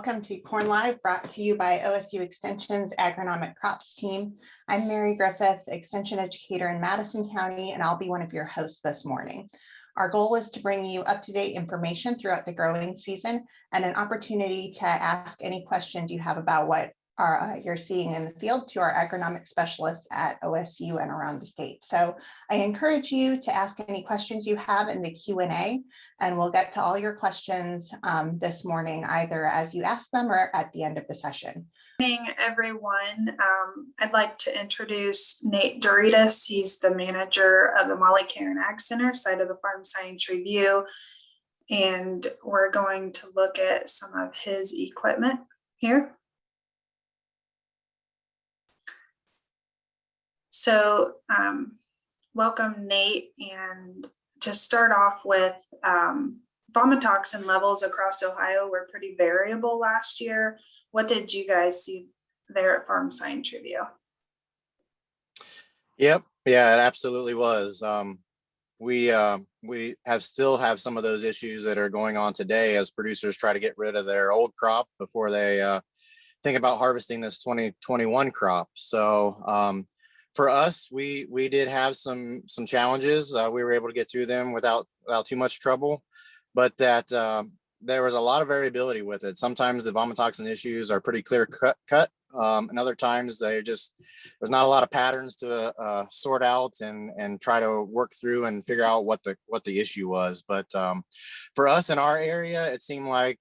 welcome to Corn Live, brought to you by OSU Extension's Agronomic Crops team. I'm Mary Griffith, Extension Educator in Madison County, and I'll be one of your hosts this morning. Our goal is to bring you up-to-date information throughout the growing season and an opportunity to ask any questions you have about what you're seeing in the field to our agronomic specialists at OSU and around the state. So I encourage you to ask any questions you have in the Q&A, and we'll get to all your questions this morning, either as you ask them or at the end of the session. Good morning, everyone. I'd like to introduce Nate Douridas. He's the manager of the Molly Cairn Ag Center side of the Farm Science Review, and we're going to look at some of his equipment here. So welcome, Nate. And to start off with, vomitoxin levels across Ohio were pretty variable last year. What did you guys see there at Farm Science Review? Yep, yeah, it absolutely was. We still have some of those issues that are going on today as producers try to get rid of their old crop before they think about harvesting this 2021 crop. So for us, we did have some challenges. We were able to get through them without too much trouble, but that there was a lot of variability with it. Sometimes the vomitoxin issues are pretty clear cut. And other times there's not a lot of patterns to sort out and try to work through and figure out what the issue was. But for us in our area, it seemed like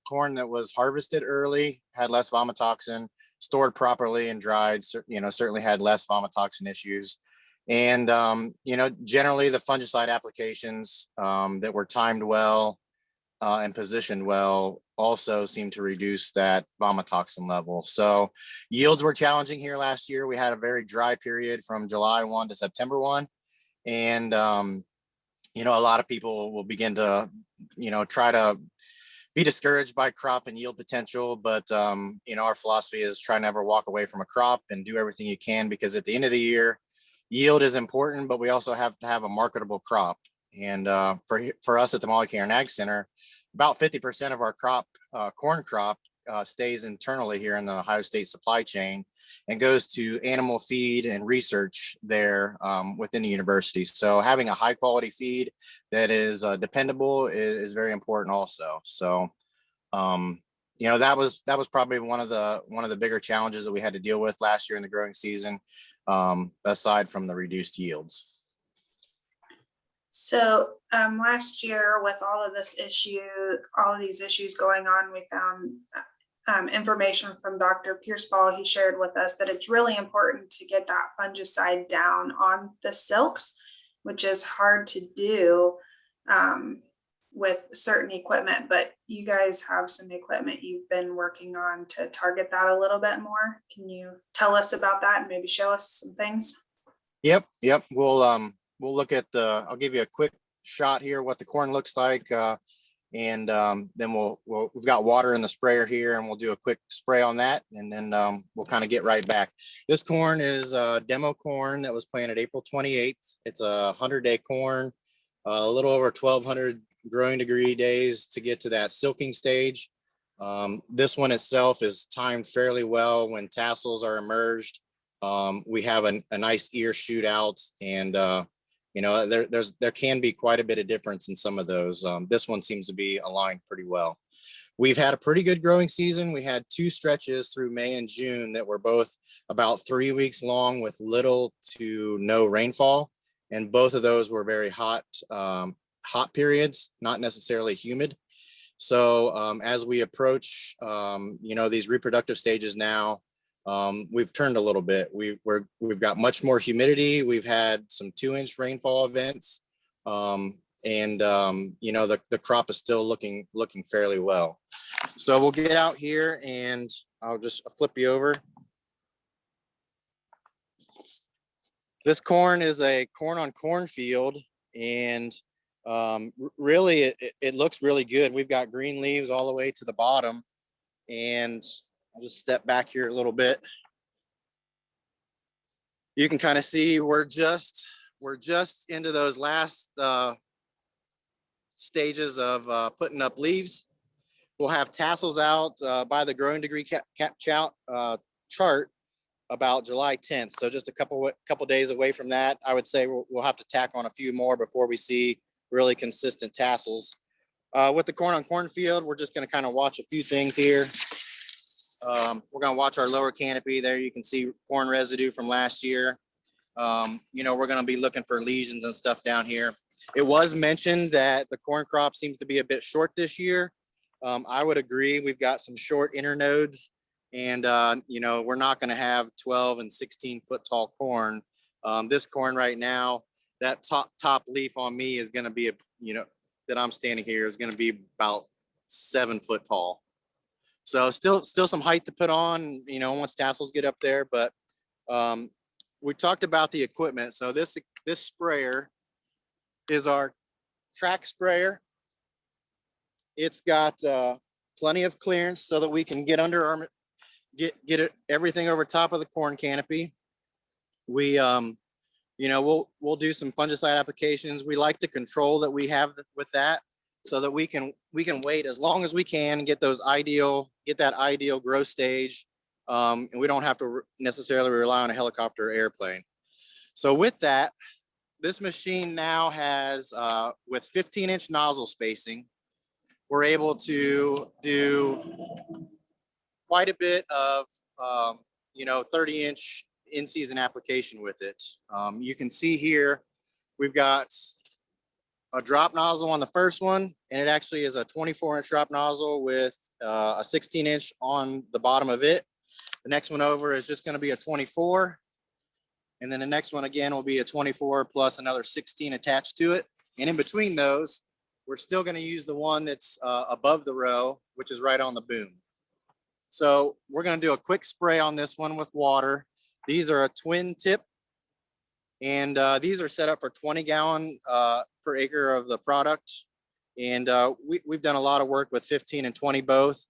corn that was harvested early had less vomitoxin, stored properly and dried, certainly had less vomitoxin issues. And, generally the fungicide applications that were timed well and positioned well also seem to reduce that vomitoxin level. So yields were challenging here last year. We had a very dry period from July 1 to September 1. And, a lot of people will begin to, try to be discouraged by crop and yield potential. But, our philosophy is try never walk away from a crop and do everything you can, because at the end of the year, yield is important, but we also have to have a marketable crop. And for us at the Molly Cairn Ag Center, about 50% of our corn crop stays internally here in the Ohio State supply chain and goes to animal feed and research there within the university. So having a high quality feed that is dependable is very important also. So, that was probably one of the bigger challenges that we had to deal with last year in the growing season, aside from the reduced yields. So last year, with all of these issues going on, we found information from Dr. Pierce-Ball. He shared with us that it's really important to get that fungicide down on the silks, which is hard to do with certain equipment, but you guys have some equipment you've been working on to target that a little bit more. Can you tell us about that and maybe show us some things? Yep. We'll look at I'll give you a quick shot here, what the corn looks like. And then we've got water in the sprayer here, and we'll do a quick spray on that. And then we'll kind of get right back. This corn is demo corn that was planted April 28th. It's a 100-day corn, a little over 1,200 growing degree days to get to that silking stage. This one itself is timed fairly well when tassels are emerged. We have a nice ear shoot out, and there can be quite a bit of difference in some of those. This one seems to be aligned pretty well. We've had a pretty good growing season. We had 2 stretches through May and June that were both about 3 weeks long with little to no rainfall. And both of those were very hot periods, not necessarily humid. So as we approach, these reproductive stages now, we've turned a little bit. We've got much more humidity. We've had some 2-inch rainfall events, and the crop is still looking fairly well. So we'll get out here, and I'll just flip you over. This corn is a corn on corn field, and really it looks really good. We've got green leaves all the way to the bottom, and I'll just step back here a little bit. You can kind of see we're just into those last stages of putting up leaves. We'll have tassels out by the growing degree chart about July 10th. So just a couple days away from that. I would say we'll have to tack on a few more before we see really consistent tassels. With the corn on cornfield, we're just going to kind of watch a few things here. We're going to watch our lower canopy. There you can see corn residue from last year. We're going to be looking for lesions and stuff down here. It was mentioned that the corn crop seems to be a bit short this year. I would agree. We've got some short internodes, and we're not going to have 12 and 16 foot tall corn. This corn right now, that top leaf on me is going to be that I'm standing here is going to be about 7 foot tall. So still some height to put on, once tassels get up there. But we talked about the equipment. So this sprayer is our track sprayer. It's got plenty of clearance so that we can get under get everything over top of the corn canopy. We we'll do some fungicide applications. We like the control that we have with that, so that we can wait as long as we can, get that ideal growth stage, and we don't have to necessarily rely on a helicopter or airplane. So with that, this machine now has with 15-inch nozzle spacing, we're able to do quite a bit of 30-inch in-season application with it. You can see here we've got a drop nozzle on the first one, and it actually is a 24-inch drop nozzle with a 16-inch on the bottom of it. The next one over is just going to be a 24, and then the next one again will be a 24 plus another 16 attached to it. And in between those, we're still going to use the one that's above the row, which is right on the boom. So we're going to do a quick spray on this one with water. These are a twin tip, and these are set up for 20 gallon per acre of the product. And we've done a lot of work with 15 and 20 both.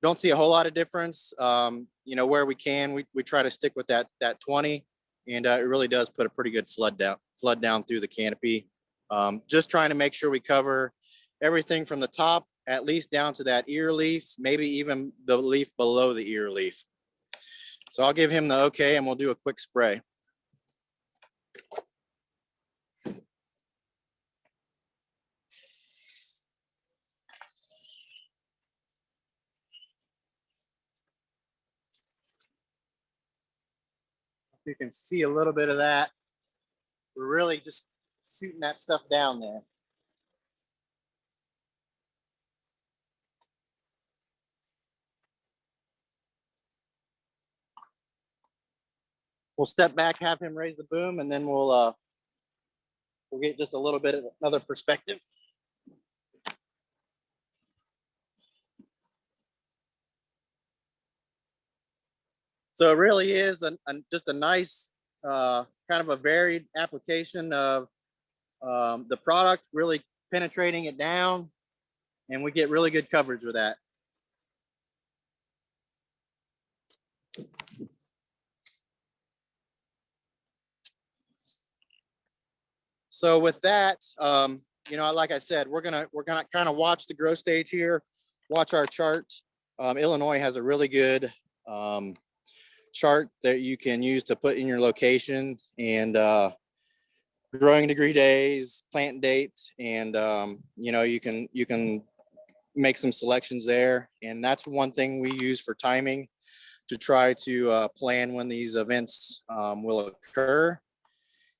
Don't see a whole lot of difference. Where we can, we try to stick with that 20, and it really does put a pretty good flood down through the canopy. Just trying to make sure we cover everything from the top, at least down to that ear leaf, maybe even the leaf below the ear leaf. So I'll give him the okay, and we'll do a quick spray. You can see a little bit of that. We're really just shooting that stuff down there. We'll step back, have him raise the boom, and then we'll get just a little bit of another perspective. So it really is just a nice, kind of a varied application of the product, really penetrating it down, and we get really good coverage with that. So with that, like I said, we're gonna kind of watch the growth stage here, watch our chart. Illinois has a really good chart that you can use to put in your location and growing degree days, plant date, and you can make some selections there. And that's one thing we use for timing to try to plan when these events will occur.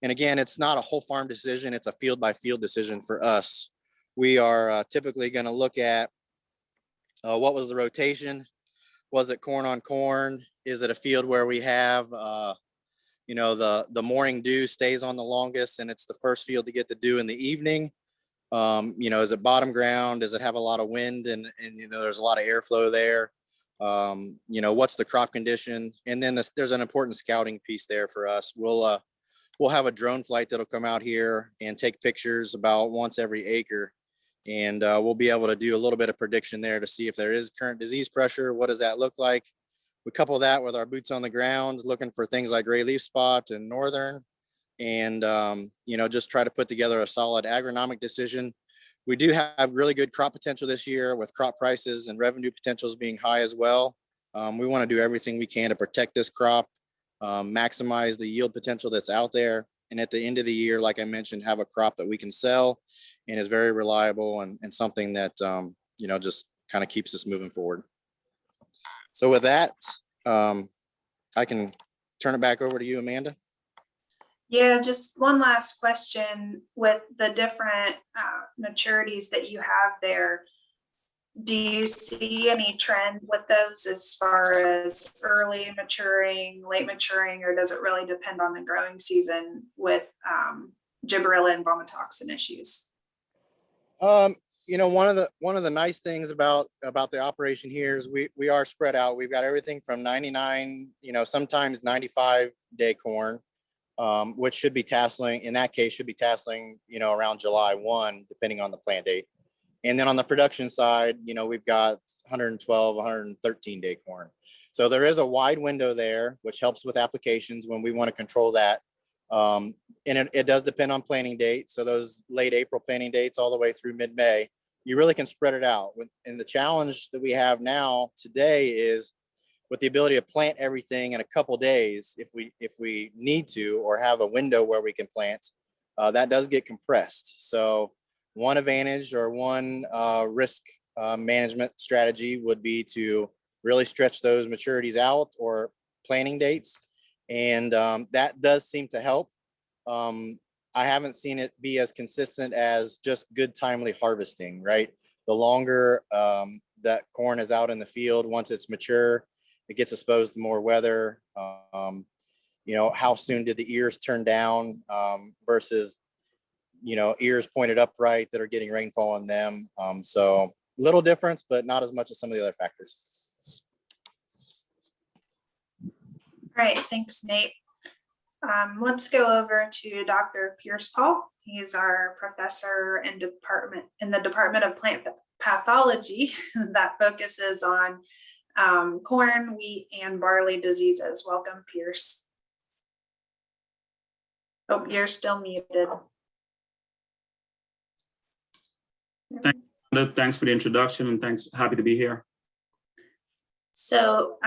And again, it's not a whole farm decision, it's a field by field decision for us. We are typically going to look at what was the rotation. Was it corn on corn? Is it a field where we have, the morning dew stays on the longest and it's the first field to get the dew in the evening? Is it bottom ground? Does it have a lot of wind and there's a lot of airflow there? What's the crop condition? And then there's an important scouting piece there for us. We'll have a drone flight that'll come out here and take pictures about once every acre. And we'll be able to do a little bit of prediction there to see if there is current disease pressure. What does that look like? We couple that with our boots on the ground, looking for things like gray leaf spot and northern, and just try to put together a solid agronomic decision We do have really good crop potential this year with crop prices and revenue potentials being high as well. We want to do everything we can to protect this crop, maximize the yield potential that's out there. And at the end of the year, like I mentioned, have a crop that we can sell and is very reliable and something that, just kind of keeps us moving forward. So with that, I can turn it back over to you, Amanda. Yeah, just one last question with the different maturities that you have there. Do you see any trend with those as far as early maturing, late maturing, or does it really depend on the growing season with Gibberella and vomitoxin issues? One of the nice things about the operation here is we are spread out. We've got everything from 99, sometimes 95-day corn, which should be tasseling. In that case, should be tasseling, around July 1, depending on the plant date. And then on the production side, we've got 112, 113-day corn. So there is a wide window there, which helps with applications when we want to control that. And it does depend on planting date. So those late April planting dates all the way through mid-May, you really can spread it out. And the challenge that we have now today is with the ability to plant everything in a couple days, if we need to, or have a window where we can plant, that does get compressed. So one advantage or one risk management strategy would be to really stretch those maturities out or planting dates. And that does seem to help. I haven't seen it be as consistent as just good timely harvesting, right? The longer that corn is out in the field, once it's mature, it gets exposed to more weather. How soon did the ears turn down versus, ears pointed upright that are getting rainfall on them. So little difference, but not as much as some of the other factors. All right, thanks, Nate. Let's go over to Dr. Pierce-Paul. He's our professor in the Department of Plant Pathology that focuses on corn, wheat, and barley diseases. Welcome, Pierce. Oh, you're still muted. Thanks for the introduction, and thanks. Happy to be here. So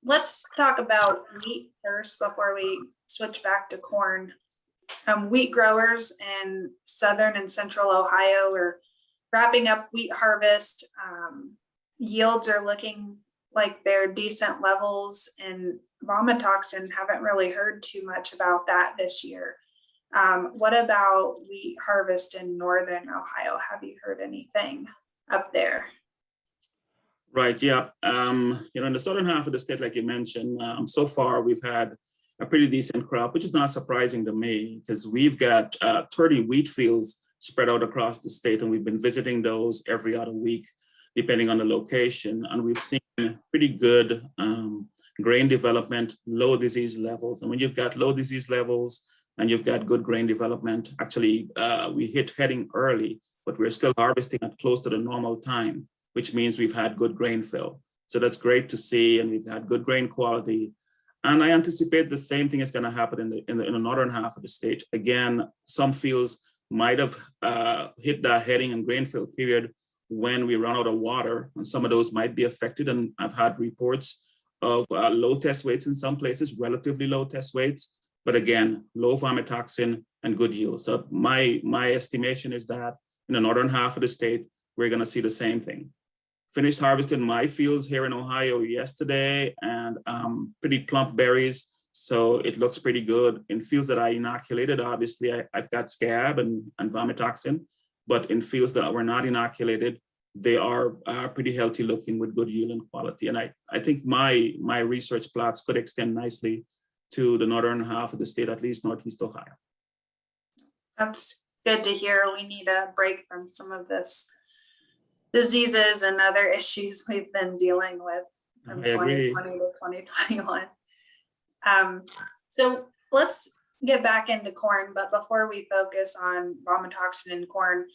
let's talk about wheat first before we switch back to corn. Wheat growers in southern and central Ohio are wrapping up wheat harvest. Yields are looking like they're decent levels, and vomitoxin, haven't really heard too much about that this year. What about wheat harvest in northern Ohio? Have you heard anything up there? Right, yeah. In the southern half of the state, like you mentioned, so far we've had a pretty decent crop, which is not surprising to me because we've got 30 wheat fields spread out across the state, and we've been visiting those every other week, depending on the location. And we've seen pretty good grain development, low disease levels. And when you've got low disease levels and you've got good grain development, actually we hit heading early, but we're still harvesting at close to the normal time, which means we've had good grain fill. So that's great to see, and we've had good grain quality. And I anticipate the same thing is going to happen in the northern half of the state. Again, some fields might have hit that heading and grain fill period when we run out of water, and some of those might be affected. And I've had reports of low test weights in some places, relatively low test weights, but again, low vomitoxin and good yield. So my estimation is that in the northern half of the state, we're going to see the same thing. Finished harvesting my fields here in Ohio yesterday, and pretty plump berries. So it looks pretty good. In fields that I inoculated, obviously I've got scab and vomitoxin, but in fields that were not inoculated, they are pretty healthy looking with good yield and quality. And I think my research plots could extend nicely to the northern half of the state, at least Northeast Ohio. That's good to hear. We need a break from some of this diseases and other issues we've been dealing with from 2020 to 2021. So let's get back into corn, but before we focus on vomitoxin in corn,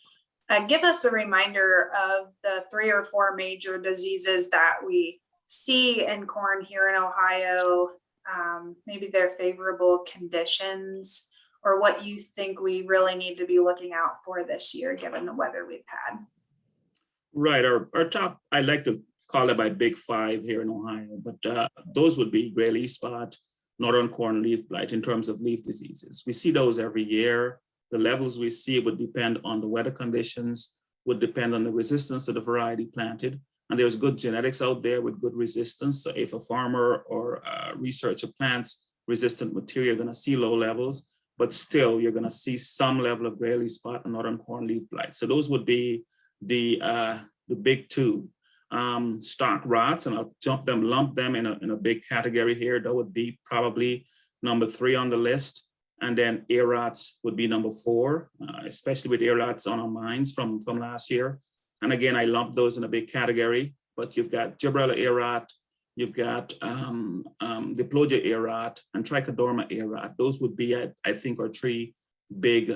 give us a reminder of the 3 or 4 major diseases that we see in corn here in Ohio, maybe their favorable conditions, or what you think we really need to be looking out for this year, given the weather we've had. Right, our top, I like to call it my big five here in Ohio, but those would be gray leaf spot, northern corn leaf blight in terms of leaf diseases. We see those every year. The levels we see would depend on the weather conditions, would depend on the resistance to the variety planted. And there's good genetics out there with good resistance. So if a farmer or a researcher plants resistant material, you're gonna see low levels, but still you're gonna see some level of gray leaf spot and northern corn leaf blight. So those would be the big two. Stock rots, and I'll lump them in a big category here. That would be probably number 3 on the list. And then ear rots would be number 4, especially with ear rots on our minds from last year. And again, I lump those in a big category, but you've got Gibberella ear rot, you've got Diplodia ear rot, and Trichodorma ear rot. Those would be, I think, our 3 big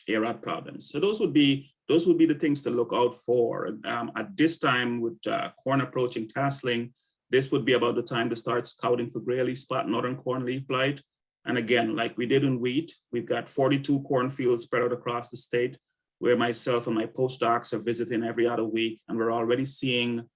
ear rot problems. So those would be the things to look out for. At this time, with corn approaching tasseling, this would be about the time to start scouting for gray leaf spot, northern corn leaf blight. And again, like we did in wheat, we've got 42 cornfields spread out across the state, where myself and my postdocs are visiting every other week, and we're already seeing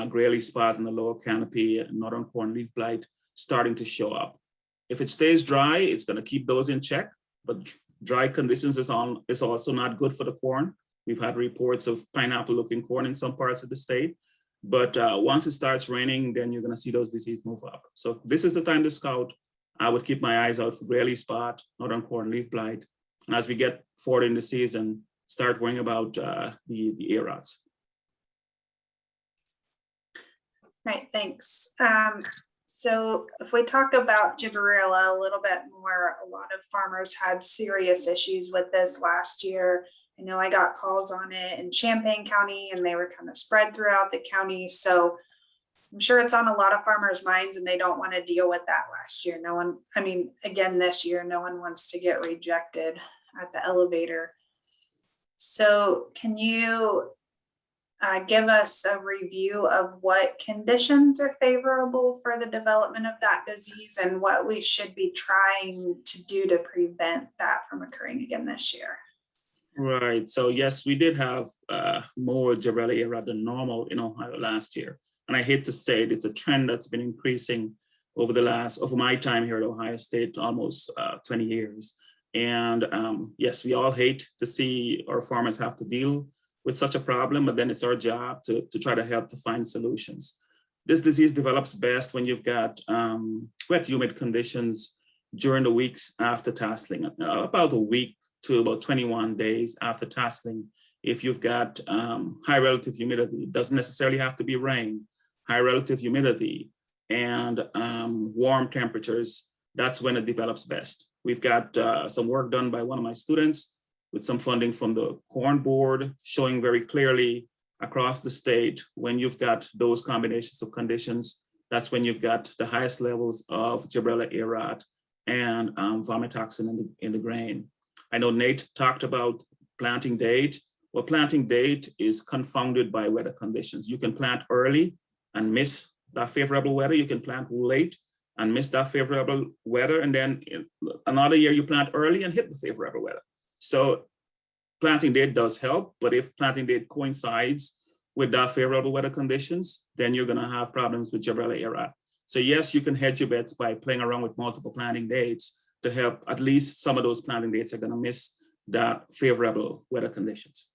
gray leaf spot in the lower canopy and northern corn leaf blight starting to show up. If it stays dry, it's going to keep those in check, but dry conditions is also not good for the corn. We've had reports of pineapple-looking corn in some parts of the state, but once it starts raining, then you're going to see those diseases move up. So this is the time to scout. I would keep my eyes out for gray leaf spot, northern corn leaf blight, and as we get forward in the season, start worrying about the ear rots. Right, thanks. So if we talk about Gibberella a little bit more, a lot of farmers had serious issues with this last year. I know I got calls on it in Champaign County, and they were kind of spread throughout the county. So I'm sure it's on a lot of farmers' minds, and they don't want to deal with that last year. Again, this year, no one wants to get rejected at the elevator. So can you give us a review of what conditions are favorable for the development of that disease and what we should be trying to do to prevent that from occurring again this year? Right, so yes, we did have more Gibberella ear rot than normal in Ohio last year. And I hate to say it, it's a trend that's been increasing over my time here at Ohio State, almost 20 years. And yes, we all hate to see our farmers have to deal with such a problem, but then it's our job to try to help to find solutions. This disease develops best when you've got wet, humid conditions during the weeks after tasseling, about a week to about 21 days after tasseling. If you've got high relative humidity, it doesn't necessarily have to be rain, high relative humidity and warm temperatures, that's when it develops best. We've got some work done by one of my students with some funding from the Corn Board, showing very clearly across the state, when you've got those combinations of conditions, that's when you've got the highest levels of Gibberella ear rot and vomitoxin in the grain. I know Nate talked about planting date. Well, planting date is confounded by weather conditions. You can plant early and miss that favorable weather. You can plant late and miss that favorable weather. And then another year you plant early and hit the favorable weather. So planting date does help, but if planting date coincides with that favorable weather conditions, then you're gonna have problems with Gibberella ear rot. So yes, you can hedge your bets by playing around with multiple planting dates to help. At least some of those planting dates are gonna miss that favorable weather conditions.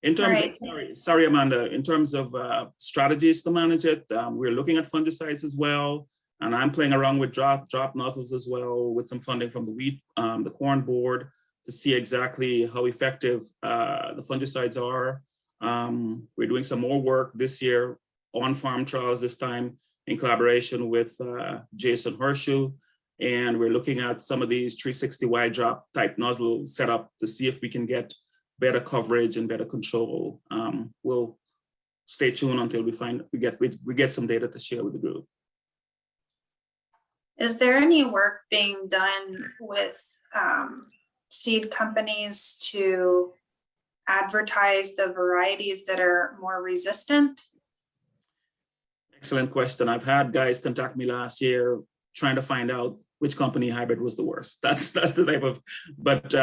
In terms of, sorry, Amanda, in terms of strategies to manage it, we're looking at fungicides as well. And I'm playing around with drop nozzles as well with some funding from the Corn Board to see exactly how effective the fungicides are. We're doing some more work this year on farm trials, this time in collaboration with Jason Hershu. And we're looking at some of these 360 wide drop type nozzle setup to see if we can get better coverage and better control. We'll stay tuned until we get some data to share with the group. Is there any work being done with seed companies to advertise the varieties that are more resistant? Excellent question. I've had guys contact me last year trying to find out which company hybrid was the worst. That's the type of, but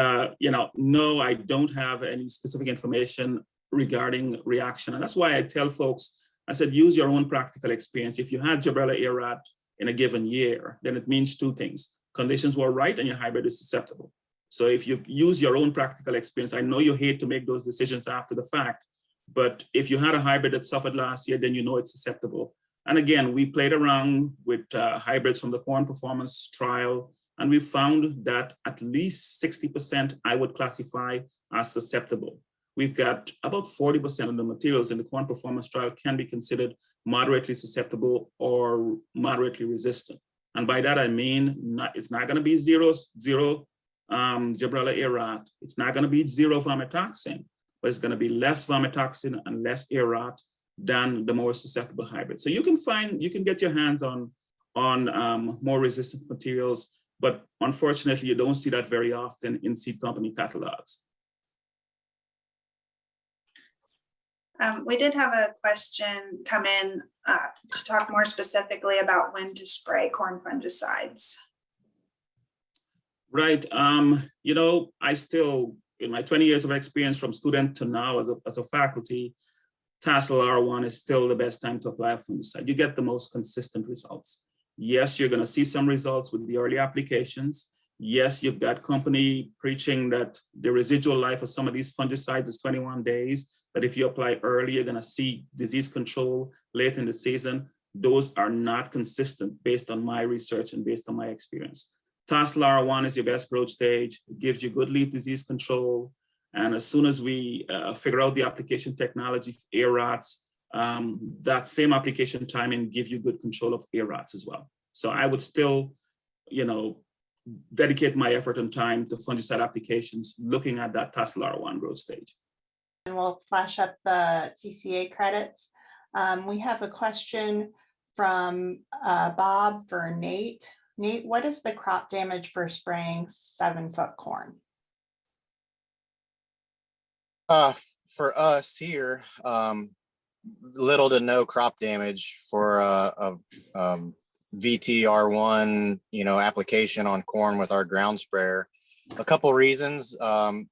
no, I don't have any specific information regarding reaction. And that's why I tell folks, I said, use your own practical experience. If you had Gibberella aerat in a given year, then it means two things. Conditions were right and your hybrid is susceptible. So if you use your own practical experience, I know you hate to make those decisions after the fact, but if you had a hybrid that suffered last year, then you know it's susceptible. And again, we played around with hybrids from the corn performance trial, and we found that at least 60% I would classify as susceptible. We've got about 40% of the materials in the corn performance trial can be considered moderately susceptible or moderately resistant. And by that, I mean, it's not going to be zero Gibberella aerat. It's not going to be zero vomitoxin, but it's going to be less vomitoxin and less aerat than the more susceptible hybrid. So you can get your hands on more resistant materials, but unfortunately, you don't see that very often in seed company catalogs. We did have a question come in to talk more specifically about when to spray corn fungicides. Right. I still, in my 20 years of experience from student to now as a faculty, Tassel R1 is still the best time to apply a fungicide. You get the most consistent results. Yes, you're going to see some results with the early applications. Yes, you've got company preaching that the residual life of some of these fungicides is 21 days, that if you apply early, you're going to see disease control late in the season. Those are not consistent based on my research and based on my experience. Tassel R1 is your best growth stage. It gives you good leaf disease control. And as soon as we figure out the application technology for aerats, that same application timing give you good control of aerats as well. So I would still, dedicate my effort and time to fungicide applications, looking at that Tassel R1 growth stage. And we'll flash up the TCA credits. We have a question from Bob for Nate. Nate, what is the crop damage for spraying 7-foot corn? For us here, little to no crop damage for a VTR1, application on corn with our ground sprayer. A couple reasons.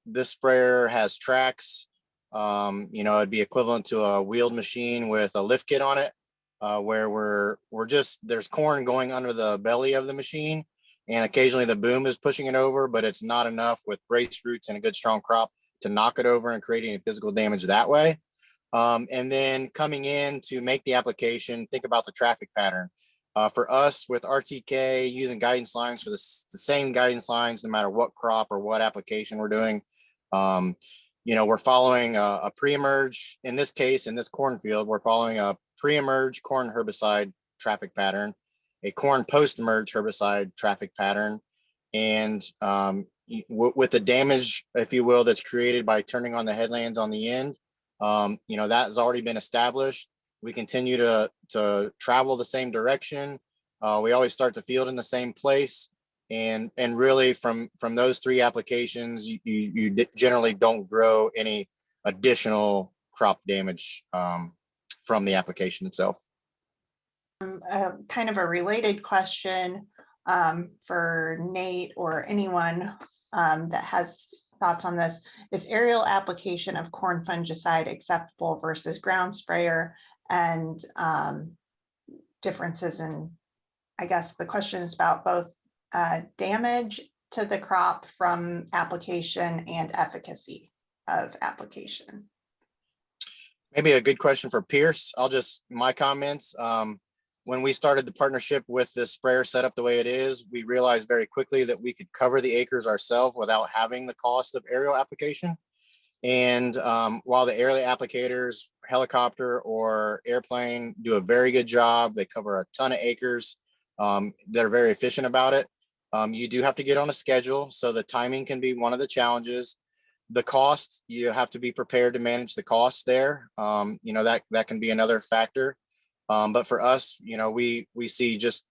This sprayer has tracks. It'd be equivalent to a wheeled machine with a lift kit on it, where there's corn going under the belly of the machine, and occasionally the boom is pushing it over, but it's not enough with brace roots and a good strong crop to knock it over and create any physical damage that way. And then coming in to make the application, think about the traffic pattern. For us with RTK, using guidance lines for the same guidance lines, no matter what crop or what application we're doing, we're following a pre-emerge. In this case, in this cornfield, we're following a pre-emerge corn herbicide traffic pattern, a corn post-emerge herbicide traffic pattern, and with the damage, if you will, that's created by turning on the headlands on the end, that has already been established. We continue to travel the same direction. We always start the field in the same place. And really from those three applications, you generally don't grow any additional crop damage from the application itself. Kind of a related question for Nate or anyone that has thoughts on this. Is aerial application of corn fungicide acceptable versus ground sprayer, and differences in, I guess the question is about both damage to the crop from application and efficacy of application? Maybe a good question for Pierce. My comments. When we started the partnership with this sprayer setup the way it is, we realized very quickly that we could cover the acres ourselves without having the cost of aerial application. And while the aerial applicators, helicopter or airplane, do a very good job, they cover a ton of acres. They're very efficient about it. You do have to get on a schedule, so the timing can be one of the challenges. The cost, you have to be prepared to manage the costs there. That can be another factor. But for us, we see just,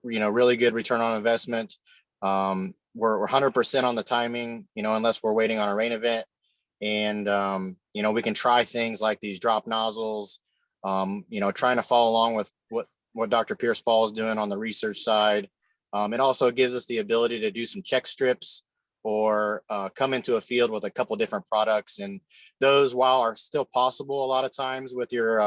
really good return on investment. We're 100% on the timing, unless we're waiting on a rain event. And, we can try things like these drop nozzles, trying to follow along with what Dr. Pierce Paul is doing on the research side. It also gives us the ability to do some check strips or come into a field with a couple different products. And those, while are still possible a lot of times with your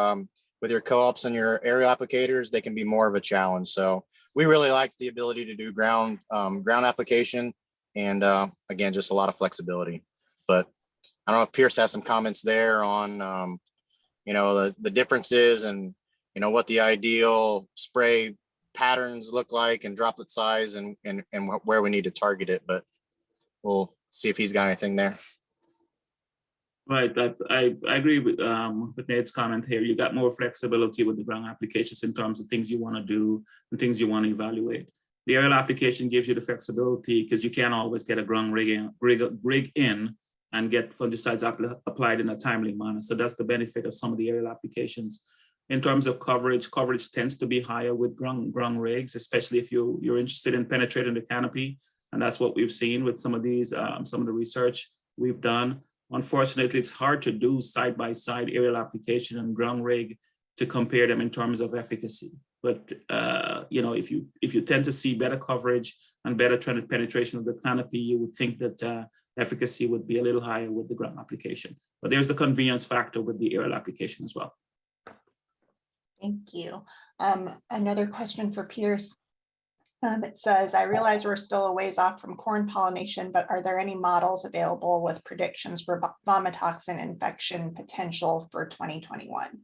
co-ops and your aerial applicators, they can be more of a challenge. So we really like the ability to do ground application, and again, just a lot of flexibility. But I don't know if Pierce has some comments there on the differences and what the ideal spray patterns look like and droplet size and where we need to target it. But we'll see if he's got anything there. Right, I agree with Nate's comment here. You got more flexibility with the ground applications in terms of things you want to do and things you want to evaluate. The aerial application gives you the flexibility because you can't always get a ground rig in and get fungicides applied in a timely manner. So that's the benefit of some of the aerial applications. In terms of coverage tends to be higher with ground rigs, especially if you're interested in penetrating the canopy. And that's what we've seen with some of these, some of the research we've done. Unfortunately, it's hard to do side-by-side aerial application and ground rig to compare them in terms of efficacy. But if you tend to see better coverage and better penetration of the canopy, you would think that efficacy would be a little higher with the ground application. But there's the convenience factor with the aerial application as well. Thank you. Another question for Pierce. It says, I realize we're still a ways off from corn pollination, but are there any models available with predictions for vomitoxin infection potential for 2021?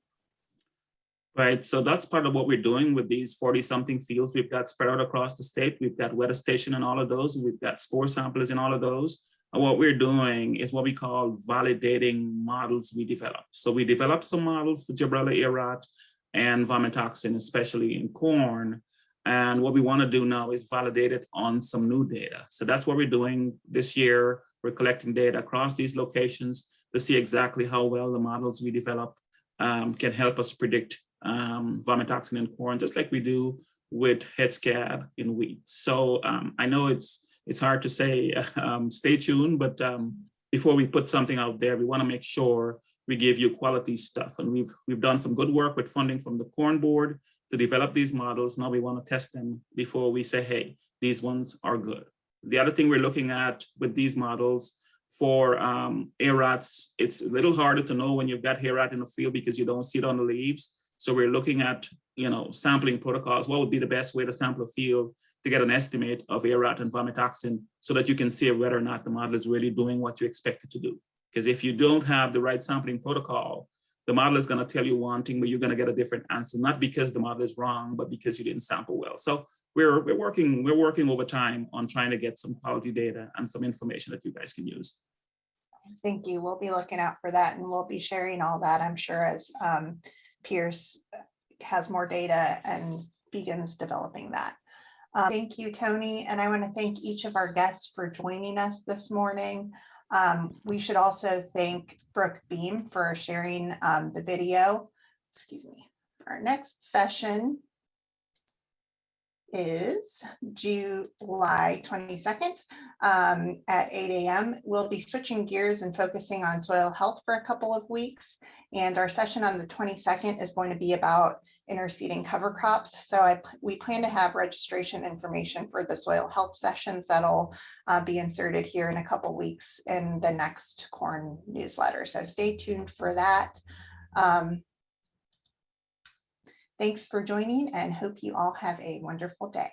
Right, so that's part of what we're doing with these 40-something fields we've got spread out across the state. We've got weather station in all of those. We've got spore samplers in all of those. And what we're doing is what we call validating models we develop. So we developed some models for Gibberella ear rot and vomitoxin, especially in corn. And what we want to do now is validate it on some new data. So that's what we're doing this year. We're collecting data across these locations to see exactly how well the models we develop can help us predict vomitoxin in corn, just like we do with head scab in wheat. So I know it's hard to say, stay tuned, but before we put something out there, we want to make sure we give you quality stuff. And we've done some good work with funding from the Corn Board to develop these models. Now we want to test them before we say, hey, these ones are good. The other thing we're looking at with these models for air rats, it's a little harder to know when you've got hair rat in the field because you don't see it on the leaves. So we're looking at, sampling protocols. What would be the best way to sample a field to get an estimate of air rat and vomitoxin so that you can see whether or not the model is really doing what you expect it to do. Because if you don't have the right sampling protocol, the model is going to tell you one thing, but you're going to get a different answer, not because the model is wrong, but because you didn't sample well. So we're working over time on trying to get some quality data and some information that you guys can use. Thank you. We'll be looking out for that, and we'll be sharing all that, I'm sure, as Pierce has more data and begins developing that. Thank you, Tony. And I want to thank each of our guests for joining us this morning. We should also thank Brooke Beam for sharing the video. Excuse me. Our next session is July 22nd at 8 a.m. We'll be switching gears and focusing on soil health for a couple of weeks. And our session on the 22nd is going to be about interseeding cover crops. So we plan to have registration information for the soil health sessions that'll be inserted here in a couple weeks in the next corn newsletter. So stay tuned for that. Thanks for joining, and hope you all have a wonderful day.